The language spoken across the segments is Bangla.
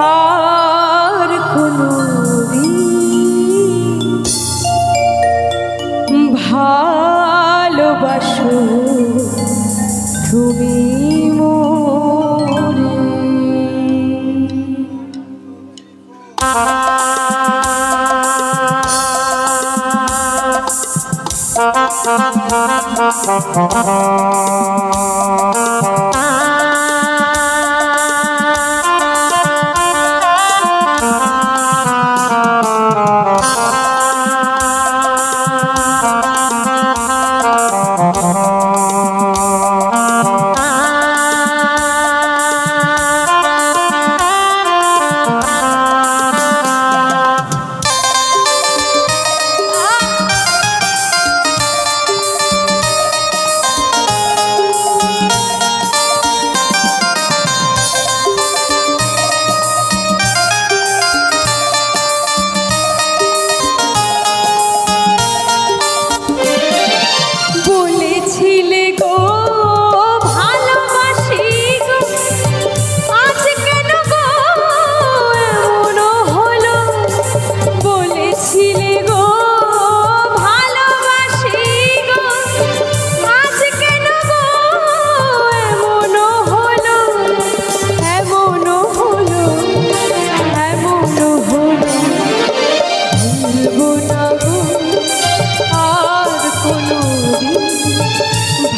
আর কোনোদিন ভালোবাসো তুমি মোরে।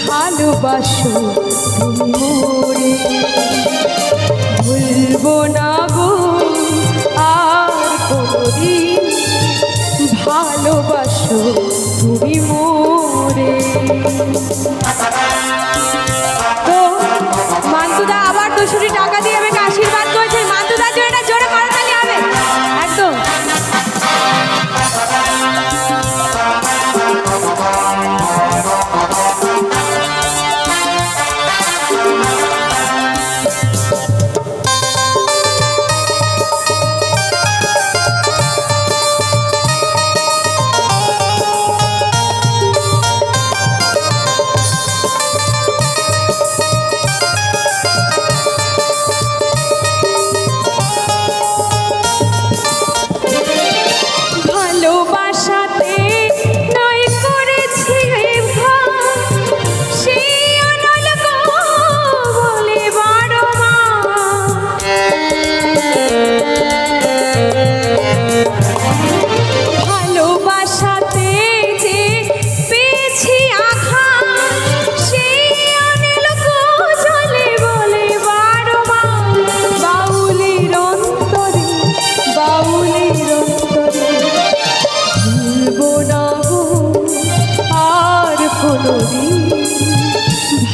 ভালোবাসো তুমি মোরে, ভুলবো না গো আর কোনোদিন ভালোবাসো তুমি মোরে। তো মান্তুদা আবার 200 টাকা দিয়ে আমাকে আশীর্বাদ করেছে। মান্তুদার জন্য এটা জোরে করতালি হবে একদম।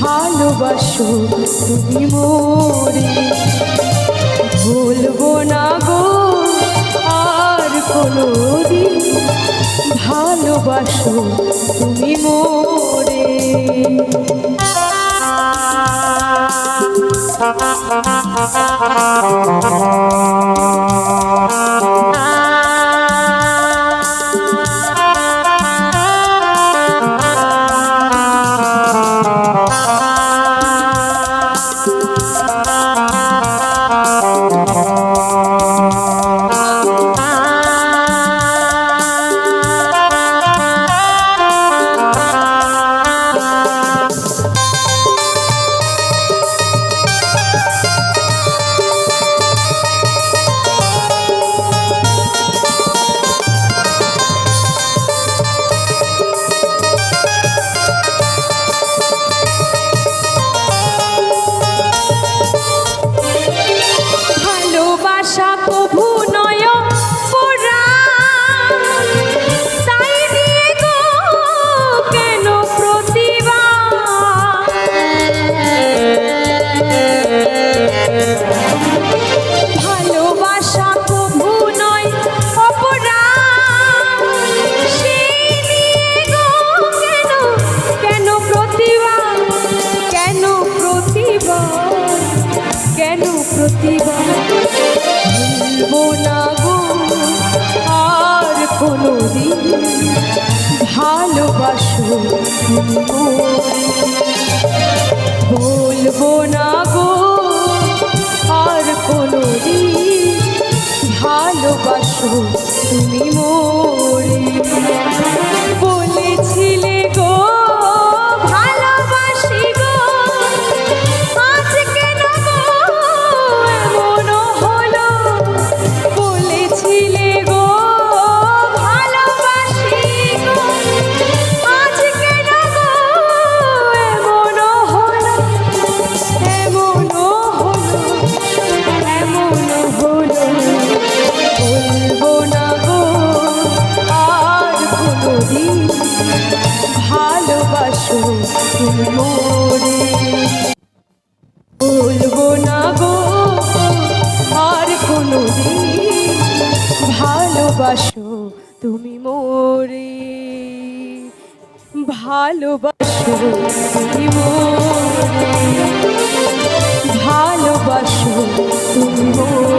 ভালোবাসো তুমি মোরে, ভুলবো না গো আর কোনোদিন ভালোবাসো তুমি মোরে। ভালোবাসো তুমি বলবো না গো আর কোনোদিন ভালোবাসো তুমি মোরে বলেছিলে গো ভালোবাসি গো আজ কেন গো এমন হলো বলেছিলে গো ভালোবাসি গো আজ কেন গো এমন হলো এমন হলো এমন হলো বলবো না গো আর কোনোদিন ভালোবাসো তুমি মোরে বলবো না গো আর কোনোদিন ভালোবাসো তুমি মোরে ভালোবাসো তুমি মোরে ভালোবাসো তুমি মোরে